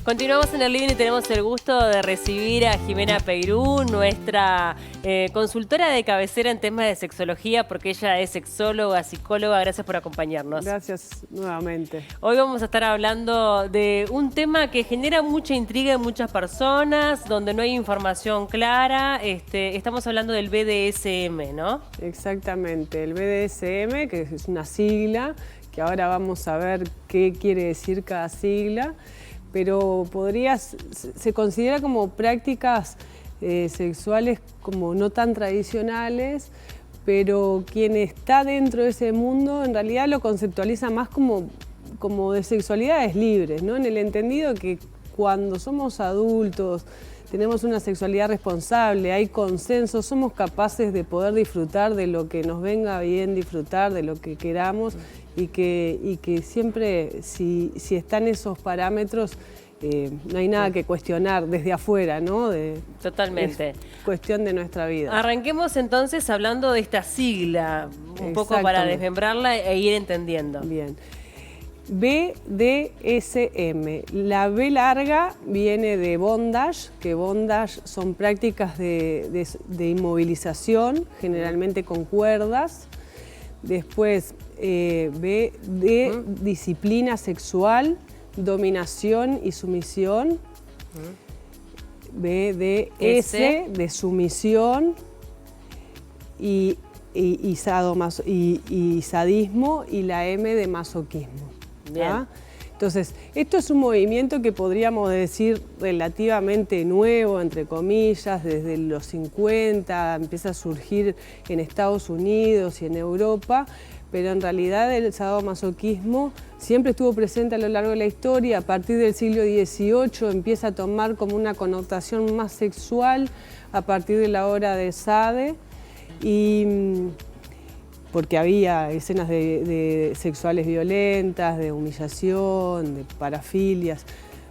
Continuamos en el living y tenemos el gusto de recibir a Jimena Peirú, nuestra consultora de cabecera en temas de sexología, porque ella es sexóloga, psicóloga. Gracias por acompañarnos. Gracias nuevamente. Hoy vamos a estar hablando de un tema que genera mucha intriga en muchas personas, donde no hay información clara. Estamos hablando del BDSM, ¿no? Exactamente, el BDSM, que es una sigla, que ahora vamos a ver qué quiere decir cada sigla, pero se considera como prácticas sexuales como no tan tradicionales, pero quien está dentro de ese mundo en realidad lo conceptualiza más como de sexualidades libres, ¿no? En el entendido que cuando somos adultos, tenemos una sexualidad responsable, hay consenso, somos capaces de poder disfrutar de lo que nos venga bien disfrutar, de lo que queramos y que siempre, si están esos parámetros, no hay nada que cuestionar desde afuera, ¿no? Totalmente. Es cuestión de nuestra vida. Arranquemos entonces hablando de esta sigla, un poco para desmembrarla e ir entendiendo. Bien. BDSM. La B larga viene de bondage, que bondage son prácticas de inmovilización, generalmente con cuerdas. Después, B de disciplina sexual, dominación y sumisión. BDS de sumisión y sadismo, y la M de masoquismo. ¿Ah? Entonces, esto es un movimiento que podríamos decir relativamente nuevo, entre comillas, desde los 50, empieza a surgir en Estados Unidos y en Europa, pero en realidad el sadomasoquismo siempre estuvo presente a lo largo de la historia. A partir del siglo XVIII empieza a tomar como una connotación más sexual a partir de la obra de Sade, porque había escenas de sexuales violentas, de humillación, de parafilias.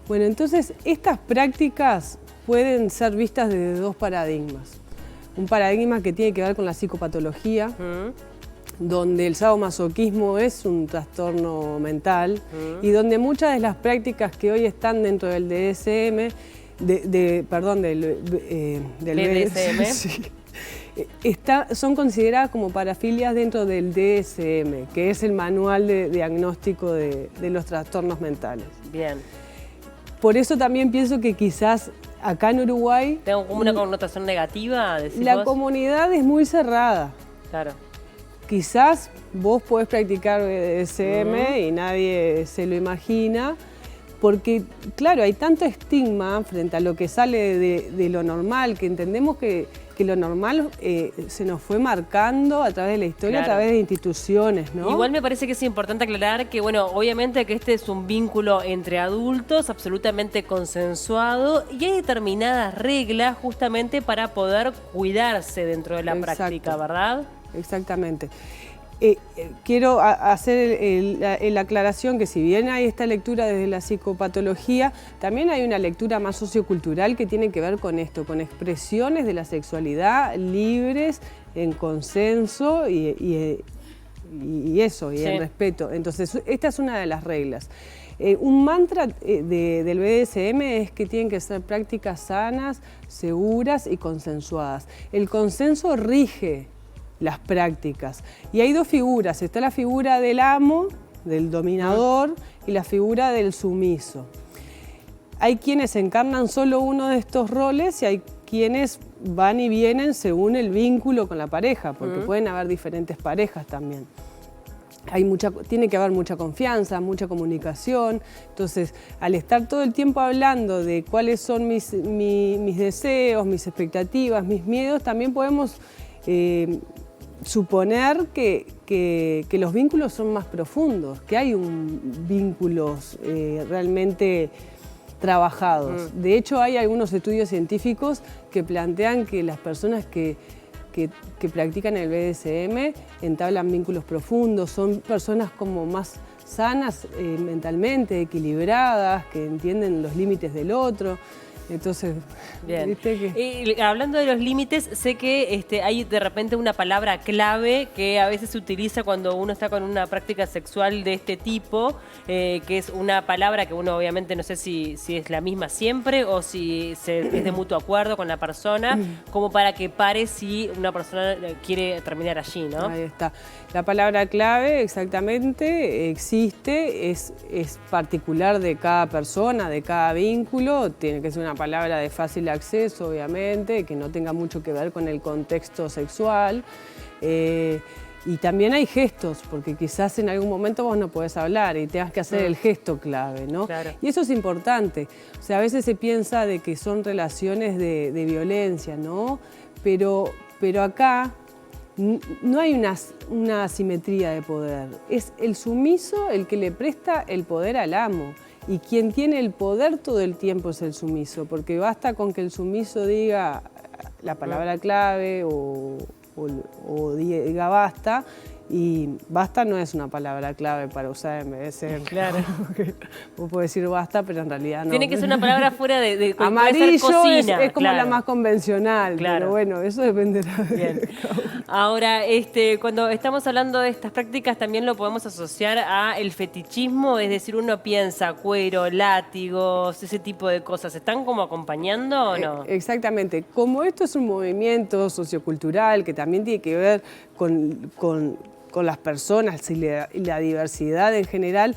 Bueno, entonces estas prácticas pueden ser vistas desde dos paradigmas. Un paradigma que tiene que ver con la psicopatología, donde el sadomasoquismo es un trastorno mental y donde muchas de las prácticas que hoy están dentro del DSM, del BDSM, sí, son consideradas como parafilias dentro del DSM, que es el manual de diagnóstico de los trastornos mentales. Bien. Por eso también pienso que quizás acá en Uruguay... ¿Tengo como una connotación negativa? La comunidad es muy cerrada. Claro. Quizás vos podés practicar BDSM y nadie se lo imagina, porque, claro, hay tanto estigma frente a lo que sale de lo normal, que entendemos que lo normal se nos fue marcando a través de la historia, a través de instituciones, ¿no? Igual me parece que es importante aclarar que, bueno, obviamente que este es un vínculo entre adultos absolutamente consensuado y hay determinadas reglas justamente para poder cuidarse dentro de la práctica, ¿verdad? Exactamente. Quiero hacer la aclaración que si bien hay esta lectura desde la psicopatología, también hay una lectura más sociocultural que tiene que ver con esto, con expresiones de la sexualidad libres, en consenso y en respeto. Entonces, esta es una de las reglas. Un mantra del BDSM es que tienen que ser prácticas sanas, seguras y consensuadas. El consenso rige las prácticas. Y hay dos figuras, está la figura del amo, del dominador, y la figura del sumiso. Hay quienes encarnan solo uno de estos roles y hay quienes van y vienen según el vínculo con la pareja, porque pueden haber diferentes parejas también. Tiene que haber mucha confianza, mucha comunicación. Entonces, al estar todo el tiempo hablando de cuáles son mis deseos, mis expectativas, mis miedos, también podemos suponer que los vínculos son más profundos, que hay vínculos realmente trabajados. De hecho, hay algunos estudios científicos que plantean que las personas que practican el BDSM entablan vínculos profundos, son personas como más sanas mentalmente, equilibradas, que entienden los límites del otro. Entonces, Bien. ¿viste que? Y hablando de los límites, sé que hay de repente una palabra clave que a veces se utiliza cuando uno está con una práctica sexual de este tipo, que es una palabra que uno obviamente no sé si es la misma siempre o si es de mutuo acuerdo con la persona, como para que pare si una persona quiere terminar allí, ¿no? Ahí está. La palabra clave exactamente existe, es particular de cada persona, de cada vínculo, tiene que ser una palabra de fácil acceso, obviamente, que no tenga mucho que ver con el contexto sexual. Y también hay gestos, porque quizás en algún momento vos no podés hablar y tengas que hacer el gesto clave, ¿no? Claro. Y eso es importante. O sea, a veces se piensa de que son relaciones de violencia, ¿no? Pero acá no hay una asimetría de poder. Es el sumiso el que le presta el poder al amo. Y quien tiene el poder todo el tiempo es el sumiso, porque basta con que el sumiso diga la palabra clave o diga basta, y basta no es una palabra clave para usar en vez de ser... Claro. Vos podés decir basta, pero en realidad no. Tiene que ser una palabra fuera de amarillo cocina, es como claro. la más convencional, Claro. pero bueno, eso dependerá de Bien. cada uno. Ahora, cuando estamos hablando de estas prácticas también lo podemos asociar a el fetichismo, es decir, uno piensa cuero, látigos, ese tipo de cosas. ¿Están como acompañando o no? Exactamente. Como esto es un movimiento sociocultural que también tiene que ver con las personas y la diversidad en general,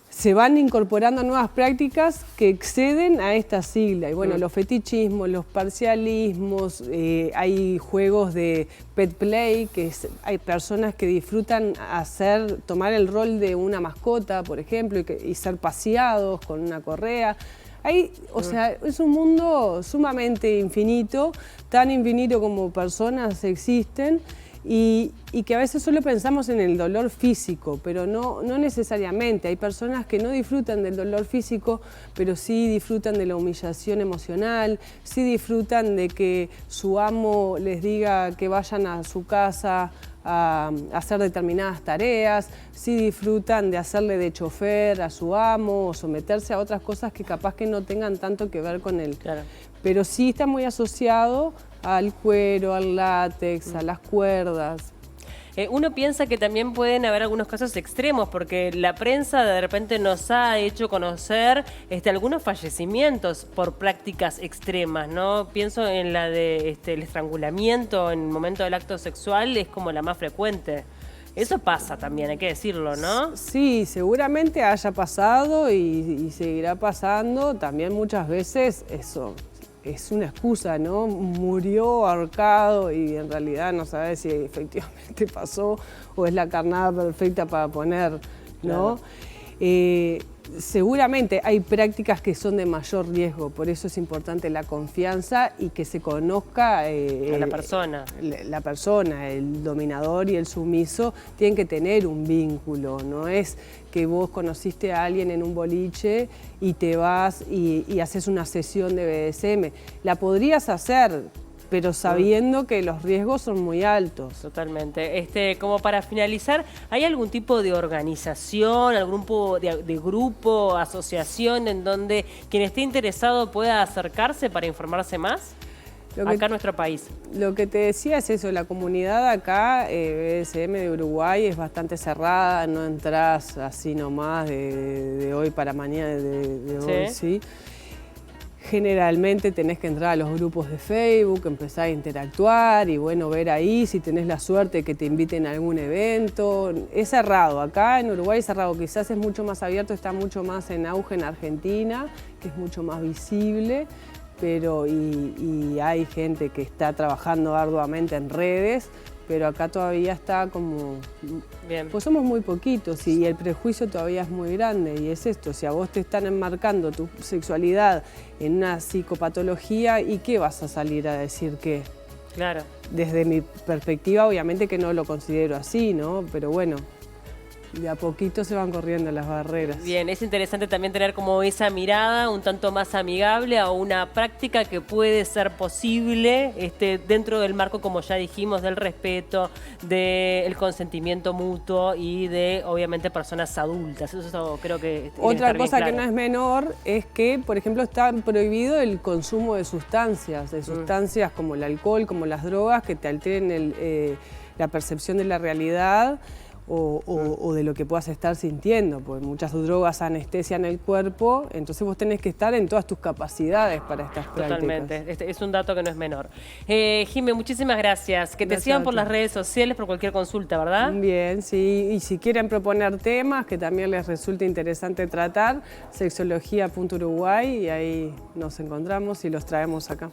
se van incorporando nuevas prácticas que exceden a esta sigla. Y bueno, los fetichismos, los parcialismos, hay juegos de pet play, hay personas que disfrutan tomar el rol de una mascota, por ejemplo, y ser paseados con una correa. O sea, es un mundo sumamente infinito, tan infinito como personas existen, y que a veces solo pensamos en el dolor físico, pero no necesariamente. Hay personas que no disfrutan del dolor físico, pero sí disfrutan de la humillación emocional, sí disfrutan de que su amo les diga que vayan a su casa a hacer determinadas tareas, sí disfrutan de hacerle de chofer a su amo o someterse a otras cosas que capaz que no tengan tanto que ver con él. Claro. Pero sí está muy asociado al cuero, al látex, a las cuerdas. Uno piensa que también pueden haber algunos casos extremos, porque la prensa de repente nos ha hecho conocer algunos fallecimientos por prácticas extremas, ¿no? Pienso en la de el estrangulamiento en el momento del acto sexual, es como la más frecuente. Eso pasa también, hay que decirlo, ¿no? Sí, seguramente haya pasado y seguirá pasando. También muchas veces eso es una excusa, ¿no? Murió ahorcado y en realidad no sabes si efectivamente pasó o es la carnada perfecta para poner, ¿no? Claro. Seguramente hay prácticas que son de mayor riesgo, por eso es importante la confianza y que se conozca a la persona. La persona, el dominador y el sumiso tienen que tener un vínculo, no es que vos conociste a alguien en un boliche y te vas y haces una sesión de BDSM. La podrías hacer, pero sabiendo que los riesgos son muy altos. Totalmente. Como para finalizar, ¿hay algún tipo de organización, algún tipo de grupo, asociación en donde quien esté interesado pueda acercarse para informarse más? Acá en nuestro país. Lo que te decía es eso, la comunidad acá, BDSM de Uruguay, es bastante cerrada, no entras así nomás de hoy para mañana, de hoy, ¿sí? Generalmente tenés que entrar a los grupos de Facebook, empezar a interactuar y bueno, ver ahí si tenés la suerte que te inviten a algún evento. Es cerrado, acá en Uruguay es cerrado, quizás es mucho más abierto, está mucho más en auge en Argentina, que es mucho más visible, pero y hay gente que está trabajando arduamente en redes, pero acá todavía está como... Bien. Pues somos muy poquitos y el prejuicio todavía es muy grande y es esto, si a vos te están enmarcando tu sexualidad en una psicopatología, ¿y qué vas a salir a decir qué? Claro. Desde mi perspectiva, obviamente que no lo considero así, ¿no? Pero bueno, de a poquito se van corriendo las barreras. Bien, es interesante también tener como esa mirada un tanto más amigable a una práctica que puede ser posible dentro del marco, como ya dijimos, del respeto, del consentimiento mutuo y de, obviamente, personas adultas. Eso creo que tiene que Otra estar bien cosa que claro. no es menor es que, por ejemplo, está prohibido el consumo de sustancias como el alcohol, como las drogas, que te alteren la percepción de la realidad o de lo que puedas estar sintiendo, porque muchas drogas anestesian el cuerpo, entonces vos tenés que estar en todas tus capacidades para estas prácticas. Totalmente, es un dato que no es menor. Jimé, muchísimas gracias. Que te Gracias sigan a por ti. las redes sociales por cualquier consulta, ¿verdad? Bien, sí, y si quieren proponer temas que también les resulte interesante tratar, sexología.uruguay y ahí nos encontramos y los traemos acá.